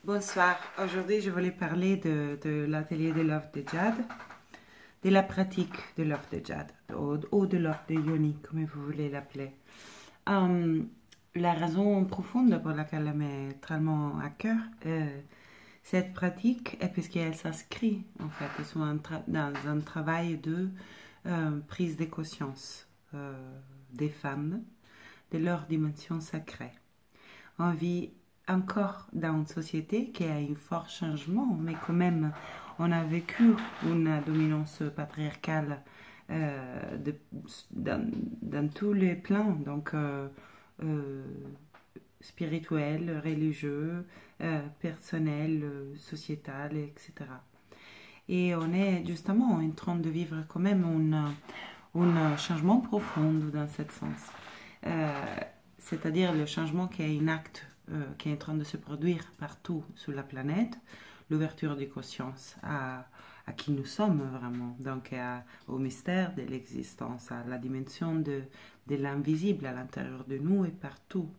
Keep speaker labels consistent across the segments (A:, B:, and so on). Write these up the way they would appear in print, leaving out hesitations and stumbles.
A: Bonsoir, aujourd'hui je voulais parler de l'atelier de l'œuvre de Jade, de la pratique de l'œuvre de Jade, ou de l'œuvre de Yoni, comme vous voulez l'appeler. Euh, la raison profonde pour laquelle elle m'est tellement à cœur, cette pratique, est parce qu'elle s'inscrit en fait dans un travail de prise de conscience des femmes, de leur dimension sacrée. On vit encore dans une société qui a un fort changement, mais quand même, on a vécu une dominance patriarcale dans tous les plans, donc euh, spirituel, religieux, personnel, sociétal, etc. Et on est justement en train de vivre quand même un changement profond dans ce sens. Euh, C'est-à-dire le changement qui est un acte qui est en train de se produire partout sur la planète, l'ouverture de conscience à qui nous sommes vraiment, donc au mystère de l'existence, à la dimension de l'invisible à l'intérieur de nous et partout,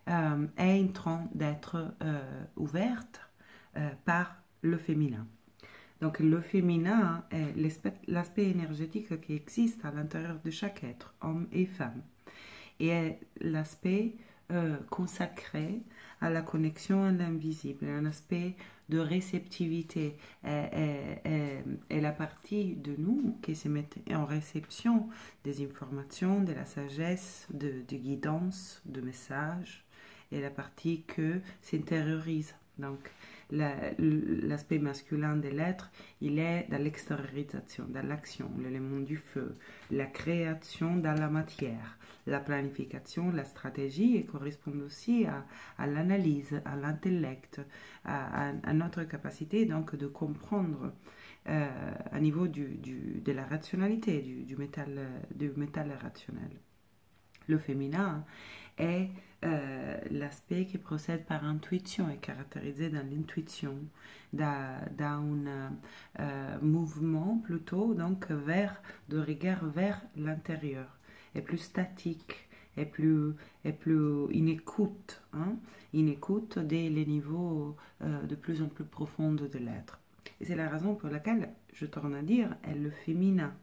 A: est en train d'être ouverte par le féminin. Donc le féminin est l'aspect énergétique qui existe à l'intérieur de chaque être, homme et femme, et est l'aspect consacré à la connexion à l'invisible, un aspect de réceptivité est la partie de nous qui se met en réception des informations, de la sagesse, de guidance, de messages, et la partie que s'intériorise. Donc, l'aspect masculin de l'être, il est dans l'extériorisation, dans l'action, l'élément du feu, la création dans la matière, la planification, la stratégie, et correspond aussi à l'analyse, à l'intellect, à notre capacité donc de comprendre à niveau de la rationalité, du métal rationnel. Le féminin est l'aspect qui procède par intuition, est caractérisé dans l'intuition, dans un mouvement plutôt donc de regard vers l'intérieur, est plus statique, est plus inécoute, hein, inécoute dès les niveaux de plus en plus profonds de l'être. Et c'est la raison pour laquelle, je tourne à dire, est le féminin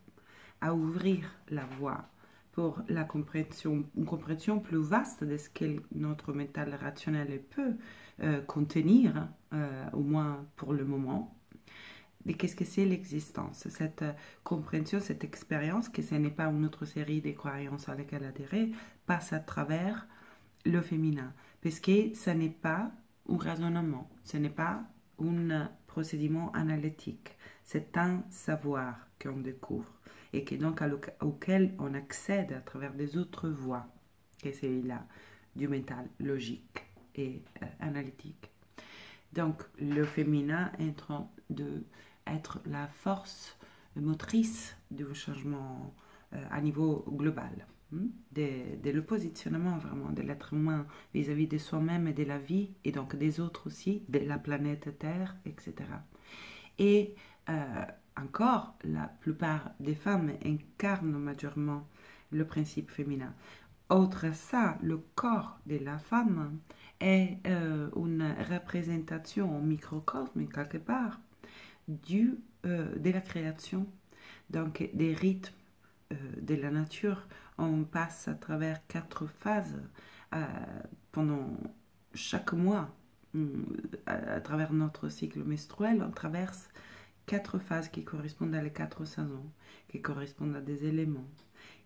A: à ouvrir la voie pour une compréhension plus vaste de ce que notre mental rationnel peut contenir, au moins pour le moment. Mais qu'est-ce que c'est l'existence? Cette compréhension, cette expérience, que ce n'est pas une autre série de croyances à laquelle adhérer, passe à travers le féminin. Parce que ce n'est pas un raisonnement, ce n'est pas un procédement analytique, c'est un savoir qu'on découvre et qui donc auquel on accède à travers des autres voies, que c'est là du mental logique et analytique. Donc le féminin est en train d'être la force motrice du changement à niveau global, de le positionnement vraiment de l'être humain vis-à-vis de soi-même et de la vie, et donc des autres aussi, de la planète Terre, etc. Et encore, la plupart des femmes incarnent majeurement le principe féminin. Autre ça, le corps de la femme est une représentation microcosmique quelque part de la création, donc des rythmes de la nature. On passe à travers 4 phases euh, pendant chaque mois. À travers notre cycle menstruel, on traverse 4 phases qui correspondent à les 4 saisons, qui correspondent à des éléments,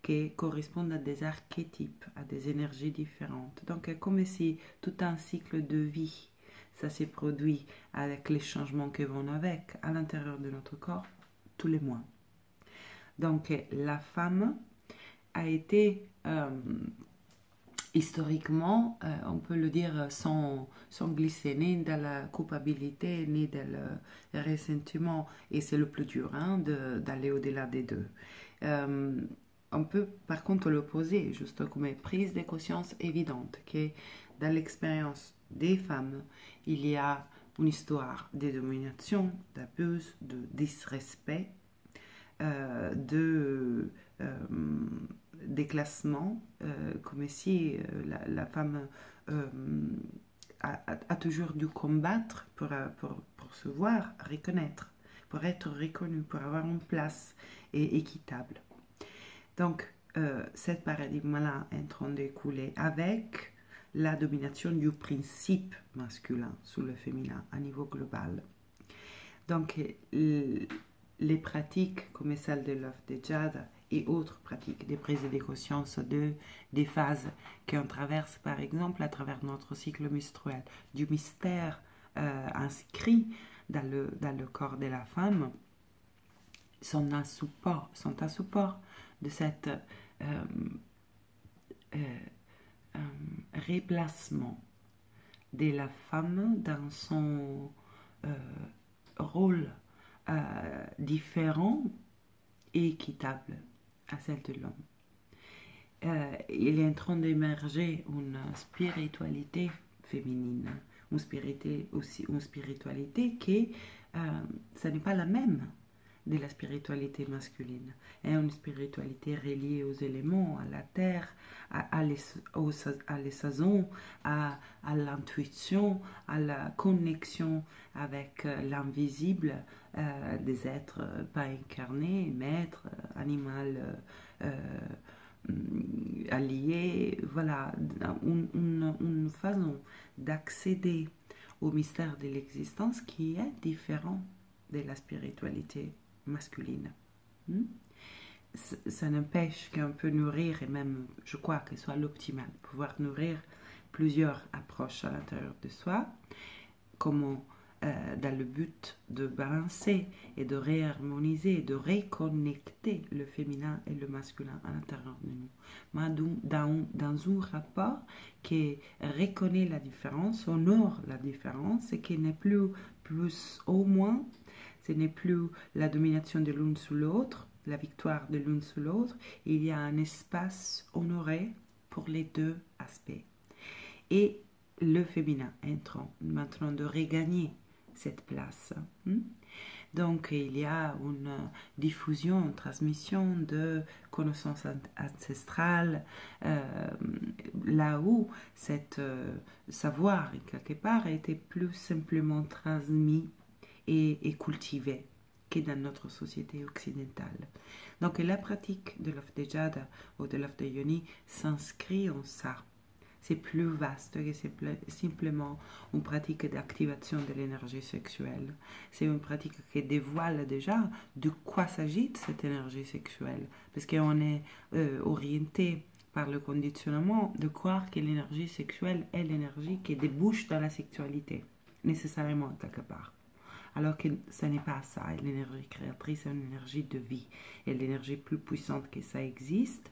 A: qui correspondent à des archétypes, à des énergies différentes. Donc, comme si tout un cycle de vie, ça s'est produit avec les changements que vont avec à l'intérieur de notre corps tous les mois. Donc, la femme a été historiquement, on peut le dire sans glisser ni dans la culpabilité ni dans le ressentiment, et c'est le plus dur d'aller au-delà des deux. On peut par contre l'opposer, juste comme prise de conscience évidente, que dans l'expérience des femmes, il y a une histoire de domination, d'abus, de disrespect, de déclassement, comme si la femme a toujours dû combattre pour se voir, reconnaître, pour être reconnu, pour avoir une place équitable. Donc, ce paradigme-là est en train d'écouler avec la domination du principe masculin sur le féminin à niveau global. Donc, les pratiques comme celle de l'œuf de jade et autres pratiques des prises de conscience des phases qu'on traverse, par exemple, à travers notre cycle menstruel, du mystère inscrit dans le corps de la femme, sont un support de cette replacement de la femme dans son rôle différent et équitable à celle de l'homme. Il est en train d'émerger une spiritualité féminine, une spiritualité qui, ce n'est pas la même de la spiritualité masculine. Et une spiritualité reliée aux éléments, à la terre, à les saisons, à l'intuition, à la connexion avec l'invisible des êtres pas incarnés, maîtres, animal, alliés. Voilà, une façon d'accéder au mystère de l'existence qui est différent de la spiritualité masculine. Ça n'empêche qu'on peut nourrir, et même je crois que ce soit l'optimal, pouvoir nourrir plusieurs approches à l'intérieur de soi, comment dans le but de balancer et de réharmoniser, de reconnecter le féminin et le masculin à l'intérieur de nous, mais dans un rapport qui reconnaît la différence, honore la différence, et qui n'est plus au moins. Ce n'est plus la domination de l'une sur l'autre, la victoire de l'une sur l'autre. Il y a un espace honoré pour les deux aspects. Et le féminin est en train de regagner cette place. Donc, il y a une diffusion, une transmission de connaissances ancestrales, là où cet savoir, quelque part, a été plus simplement transmis et cultivé que dans notre société occidentale. Donc la pratique de l'œuf de jade ou de l'œuf de yoni s'inscrit en ça. C'est plus vaste que c'est simplement une pratique d'activation de l'énergie sexuelle. C'est une pratique qui dévoile déjà de quoi s'agit cette énergie sexuelle. Parce qu'on est orienté par le conditionnement de croire que l'énergie sexuelle est l'énergie qui débouche dans la sexualité, nécessairement quelque part. Alors que ce n'est pas ça. L'énergie créatrice est une énergie de vie. Et l'énergie plus puissante que ça existe.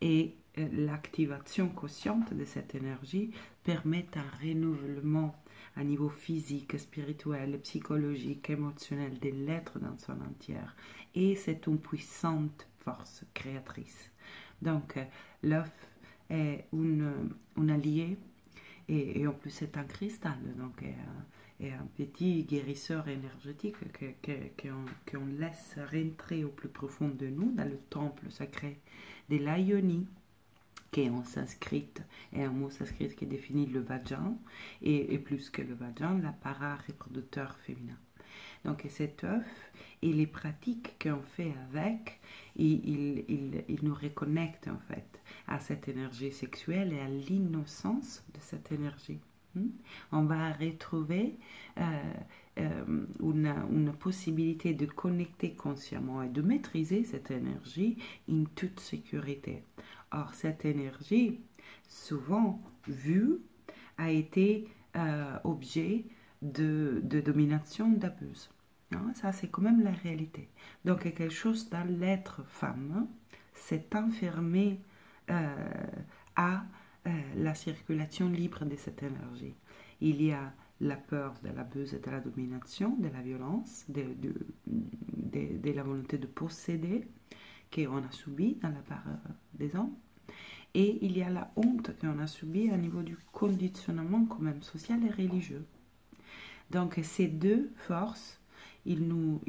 A: Et l'activation consciente de cette énergie permet un renouvellement à niveau physique, spirituel, psychologique, émotionnel de l'être dans son entière. Et c'est une puissante force créatrice. Donc, l'œuf est un allié et en plus c'est un cristal. Donc, et un petit guérisseur énergétique qu'on laisse rentrer au plus profond de nous, dans le temple sacré de l'Ioni, qui est en sanskrit, et un mot sanskrit qui définit le vagin, et plus que le vagin, l'appareil reproducteur féminin. Donc cet œuf et les pratiques qu'on fait avec, il nous reconnecte en fait à cette énergie sexuelle et à l'innocence de cette énergie. On va retrouver une possibilité de connecter consciemment et de maîtriser cette énergie en toute sécurité. Or, cette énergie, souvent vue, a été objet de domination, d'abus. Ça, c'est quand même la réalité. Donc, quelque chose dans l'être femme s'est enfermé à la circulation libre de cette énergie. Il y a la peur de l'abus et de la domination, de la violence, de la volonté de posséder qu'on a subi dans la part des hommes. Et il y a la honte qu'on a subie au niveau du conditionnement quand même social et religieux. Donc ces deux forces, ils nous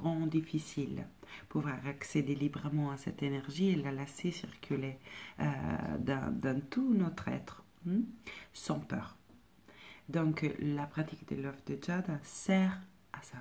A: rendent difficile pouvoir accéder librement à cette énergie et la laisser circuler dans tout notre être, sans peur. Donc, la pratique de l'œuf de jade sert à ça,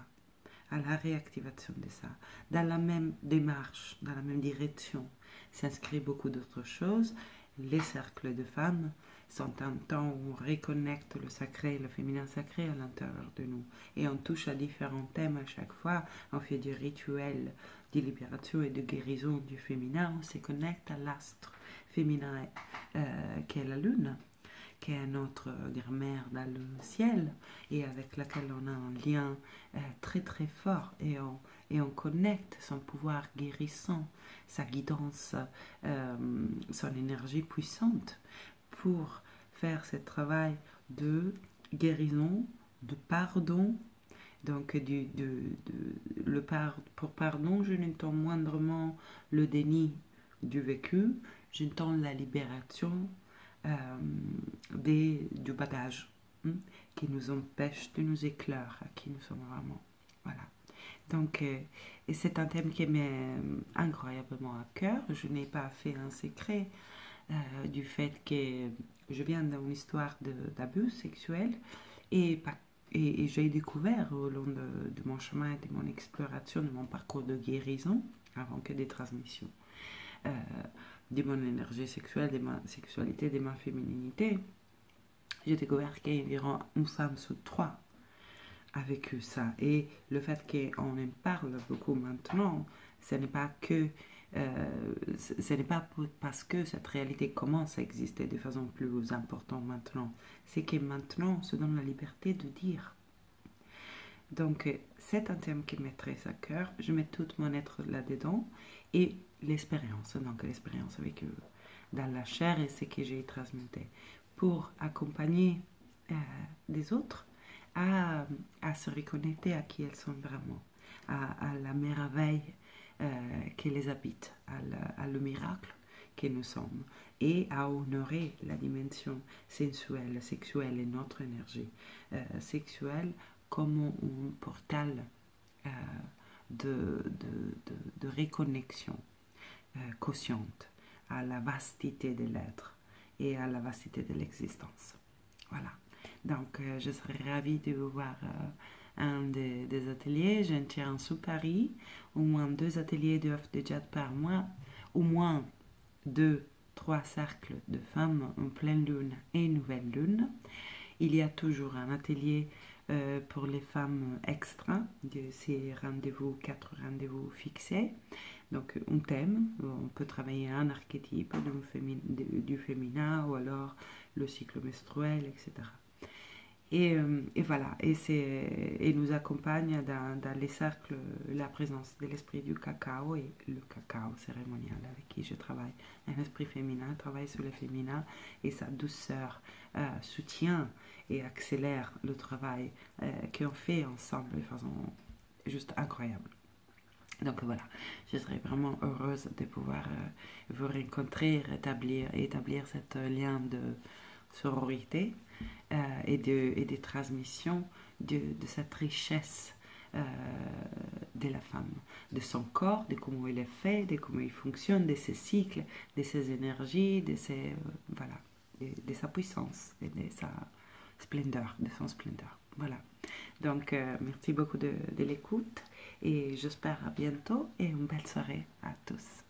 A: à la réactivation de ça. Dans la même démarche, dans la même direction, s'inscrit beaucoup d'autres choses. Les cercles de femmes sont un temps où on reconnecte le sacré, le féminin sacré à l'intérieur de nous. Et on touche à différents thèmes à chaque fois. On fait du rituel de libération et de guérison du féminin. On se connecte à l'astre féminin qui est la lune, qui est notre grand-mère dans le ciel et avec laquelle on a un lien très très fort et on connecte son pouvoir guérissant, sa guidance, son énergie puissante pour faire ce travail de guérison, de pardon. Donc, pour pardon, je n'entends moindrement le déni du vécu, j'entends la libération du bagage qui nous empêche de nous éclairer à qui nous sommes vraiment. Voilà. Donc, et c'est un thème qui m'est incroyablement à cœur. Je n'ai pas fait un secret du fait que je viens d'une histoire d'abus sexuel et j'ai découvert au long de mon chemin, de mon exploration, de mon parcours de guérison, avant que des transmissions, de mon énergie sexuelle, de ma sexualité, de ma fémininité, j'ai découvert qu'environ une femme sur 3 a vécu ça. Et le fait qu'on en parle beaucoup maintenant, ce n'est pas que ce n'est pas parce que cette réalité commence à exister de façon plus importante maintenant. C'est que maintenant, on se donne la liberté de dire. Donc, c'est un thème qui m'est très à cœur. Je mets tout mon être là-dedans. Et l'expérience, donc l'expérience avec eux dans la chair et ce que j'ai transmuté pour accompagner des autres à se reconnecter à qui elles sont vraiment, à la merveille qui les habite, à le miracle que nous sommes et à honorer la dimension sensuelle, sexuelle et notre énergie sexuelle comme un portal de reconnexion consciente à la vastité de l'être et à la vastité de l'existence. Voilà. Donc, je serais ravie de vous voir un des ateliers. Je tiens sous Paris, au moins 2 ateliers d'œufs de jade par mois, au moins 2-3 cercles de femmes en pleine lune et nouvelle lune. Il y a toujours un atelier pour les femmes extra, de ces rendez-vous, 4 rendez-vous fixés. Donc, un thème, on peut travailler un archétype du féminin ou alors le cycle menstruel, etc. Et voilà, et nous accompagne dans les cercles la présence de l'esprit du cacao et le cacao cérémonial avec qui je travaille. Un esprit féminin travaille sur le féminin et sa douceur soutient et accélère le travail qu'on fait ensemble de façon juste incroyable. Donc voilà, je serais vraiment heureuse de pouvoir vous rencontrer, établir ce lien de sororité et des transmissions de cette richesse de la femme, de son corps, de comment il est fait, de comment il fonctionne, de ses cycles, de ses énergies, de sa puissance et de sa splendeur, de son splendeur. Voilà. Donc, merci beaucoup de l'écoute et j'espère à bientôt et une belle soirée à tous.